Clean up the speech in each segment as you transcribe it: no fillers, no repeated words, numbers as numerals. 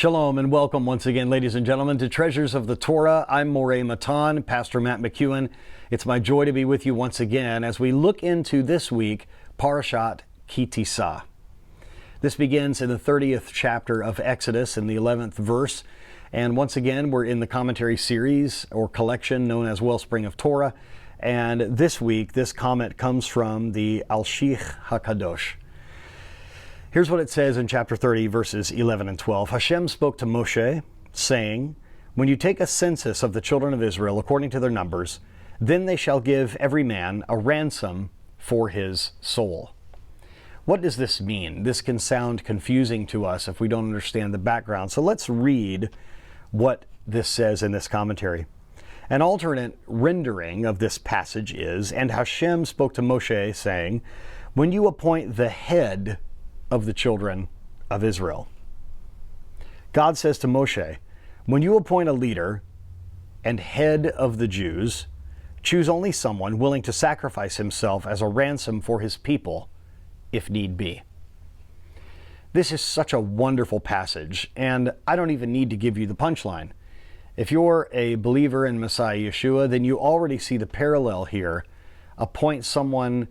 Shalom and welcome once again, ladies and gentlemen, to Treasures of the Torah. I'm Moreh Matan, Pastor Matt McEwen. It's my joy to be with you once again as we look into this week, Parashat Tisa. This begins in the 30th chapter of Exodus in the 11th verse. And once again, we're in the commentary series or collection known as Wellspring of Torah. And this week, this comment comes from the Al-Shich HaKadosh. Here's what it says in chapter 30, verses 11 and 12. Hashem spoke to Moshe, saying, "When you take a census of the children of Israel according to their numbers, then they shall give every man a ransom for his soul." What does this mean? This can sound confusing to us if we don't understand the background. So let's read what this says in this commentary. An alternate rendering of this passage is, "And Hashem spoke to Moshe, saying, when you appoint the head of the children of Israel." God says to Moshe, when you appoint a leader and head of the Jews, choose only someone willing to sacrifice himself as a ransom for his people, if need be. This is such a wonderful passage, and I don't even need to give you the punchline. If you're a believer in Messiah Yeshua, then you already see the parallel here. Appoint someone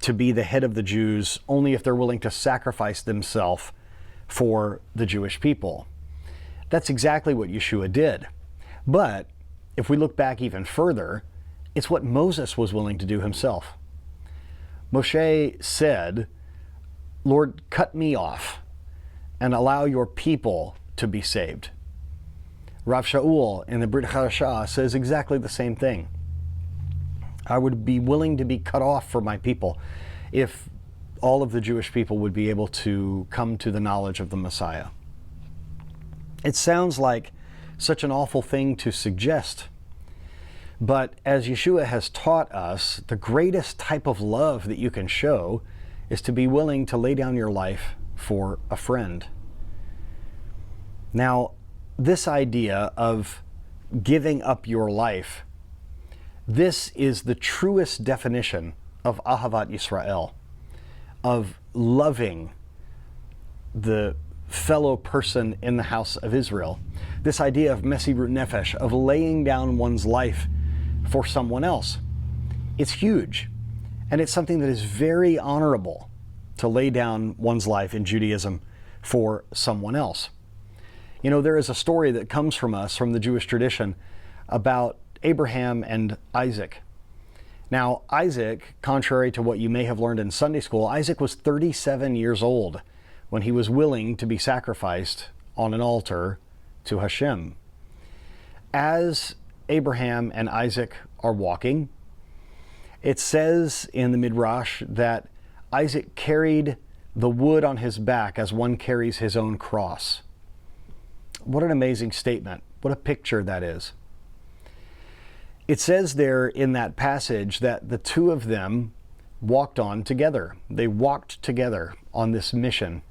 to be the head of the Jews only if they're willing to sacrifice themselves for the Jewish people. That's exactly what Yeshua did. But if we look back even further, it's what Moses was willing to do himself. Moshe said, "Lord, cut me off and allow your people to be saved." Rav Shaul in the Brit Hadashah says exactly the same thing. I would be willing to be cut off for my people if all of the Jewish people would be able to come to the knowledge of the Messiah. It sounds like such an awful thing to suggest, but as Yeshua has taught us, the greatest type of love that you can show is to be willing to lay down your life for a friend. Now, this idea of giving up your life, this is the truest definition of Ahavat Yisrael, of loving the fellow person in the house of Israel. This idea of mesirut nefesh, of laying down one's life for someone else. It's huge, and it's something that is very honorable to lay down one's life in Judaism for someone else. You know, there is a story that comes from us, from the Jewish tradition, about Abraham and Isaac. Now, Isaac, contrary to what you may have learned in Sunday school, Isaac was 37 years old when he was willing to be sacrificed on an altar to Hashem. As Abraham and Isaac are walking, it says in the Midrash that Isaac carried the wood on his back as one carries his own cross. What an amazing statement. What a picture that is. It says there in that passage that the two of them walked on together. They walked together on this mission.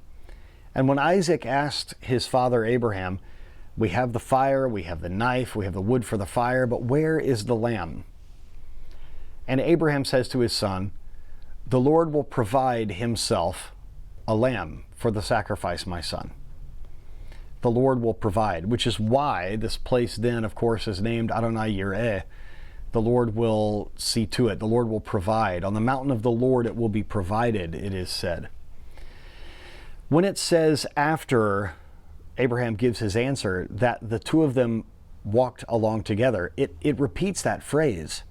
And when Isaac asked his father Abraham, "We have the fire, we have the knife, we have the wood for the fire, but where is the lamb?" And Abraham says to his son, "The Lord will provide himself a lamb for the sacrifice, my son." The Lord will provide, which is why this place then, of course, is named Adonai Yireh. The Lord will see to it. The Lord will provide. On the mountain of the Lord it will be provided, it is said. When it says after Abraham gives his answer that the two of them walked along together, it repeats that phrase.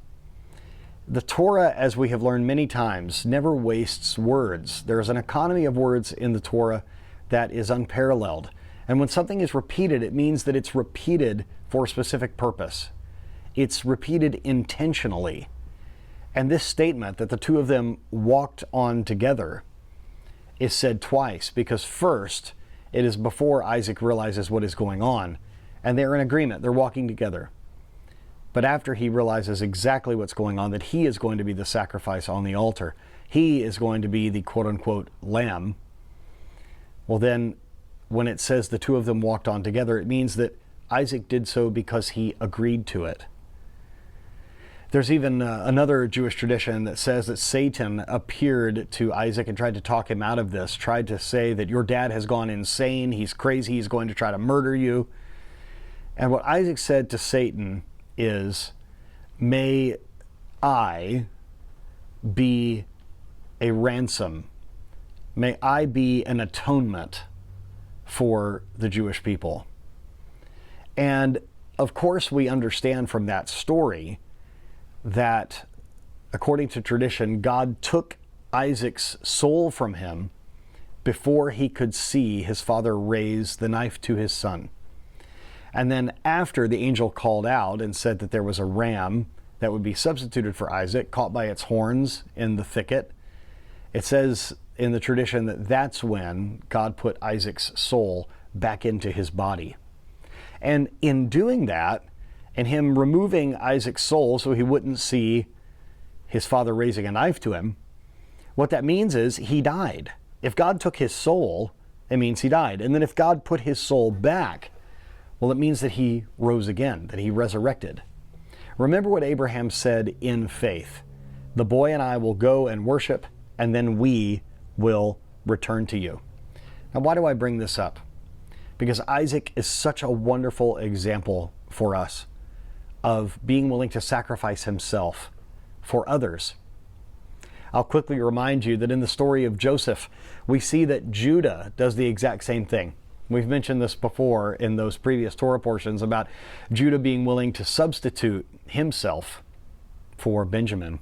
The Torah, as we have learned many times, never wastes words. There is an economy of words in the Torah that is unparalleled. And when something is repeated, it means that it's repeated for a specific purpose. It's repeated intentionally. And this statement that the two of them walked on together is said twice, because first, it is before Isaac realizes what is going on, and they're in agreement, they're walking together. But after he realizes exactly what's going on, that he is going to be the sacrifice on the altar, he is going to be the quote-unquote lamb, well then, when it says the two of them walked on together, it means that Isaac did so because he agreed to it. There's even another Jewish tradition that says that Satan appeared to Isaac and tried to talk him out of this, tried to say that your dad has gone insane, he's crazy, he's going to try to murder you. And what Isaac said to Satan is, may I be a ransom. May I be an atonement for the Jewish people. And of course we understand from that story that, according to tradition, God took Isaac's soul from him before he could see his father raise the knife to his son. And then after the angel called out and said that there was a ram that would be substituted for Isaac, caught by its horns in the thicket, it says in the tradition that that's when God put Isaac's soul back into his body. And in doing that, and him removing Isaac's soul so he wouldn't see his father raising a knife to him, what that means is he died. If God took his soul, it means he died. And then if God put his soul back, well, it means that he rose again, that he resurrected. Remember what Abraham said in faith. The boy and I will go and worship, and then we will return to you. Now, why do I bring this up? Because Isaac is such a wonderful example for us of being willing to sacrifice himself for others. I'll quickly remind you that in the story of Joseph, we see that Judah does the exact same thing. We've mentioned this before in those previous Torah portions about Judah being willing to substitute himself for Benjamin.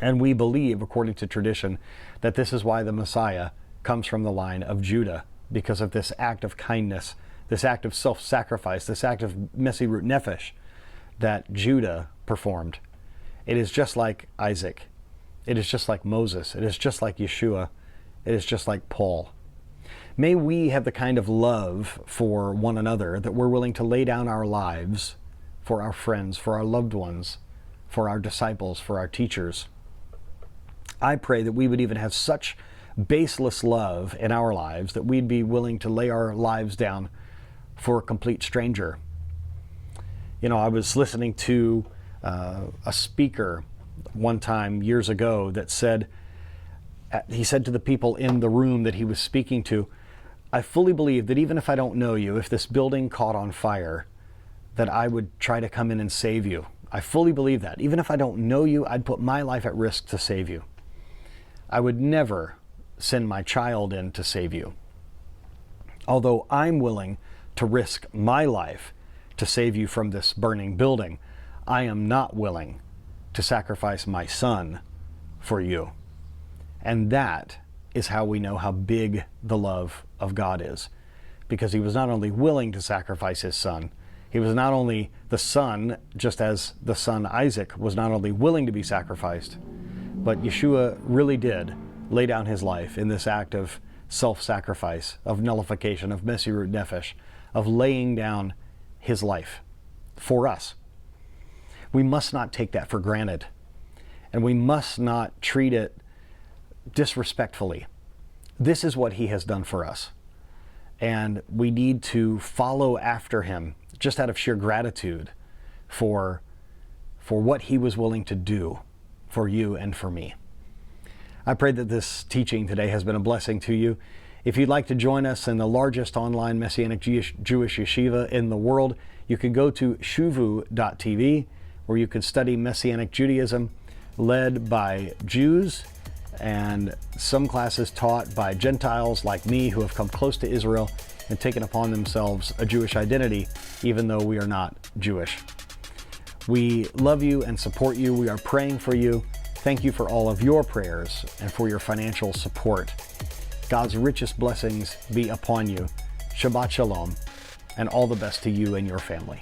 And we believe, according to tradition, that this is why the Messiah comes from the line of Judah, because of this act of kindness, this act of self-sacrifice, this act of besorah nefesh that Judah performed. It is just like Isaac. It is just like Moses. It is just like Yeshua. It is just like Paul. May we have the kind of love for one another that we're willing to lay down our lives for our friends, for our loved ones, for our disciples, for our teachers. I pray that we would even have such baseless love in our lives that we'd be willing to lay our lives down for a complete stranger. You know, I was listening to a speaker one time years ago that said, he said to the people in the room that he was speaking to, I fully believe that even if I don't know you, if this building caught on fire, that I would try to come in and save you. I fully believe that. Even if I don't know you, I'd put my life at risk to save you. I would never send my child in to save you. Although I'm willing to risk my life to save you from this burning building, I am not willing to sacrifice my son for you. And that is how we know how big the love of God is. Because he was not only willing to sacrifice his son, he was not only the son, just as the son Isaac was not only willing to be sacrificed, but Yeshua really did lay down his life in this act of self-sacrifice, of nullification, of besorah nefesh, of laying down his life for us. We must not take that for granted, and we must not treat it disrespectfully. This is what he has done for us, and we need to follow after him just out of sheer gratitude for what he was willing to do for you and for me. I pray that this teaching today has been a blessing to you. If you'd like to join us in the largest online Messianic Jewish yeshiva in the world, you can go to shuvu.tv, where you can study Messianic Judaism led by Jews and some classes taught by Gentiles like me who have come close to Israel and taken upon themselves a Jewish identity, even though we are not Jewish. We love you and support you. We are praying for you. Thank you for all of your prayers and for your financial support. God's richest blessings be upon you. Shabbat Shalom, and all the best to you and your family.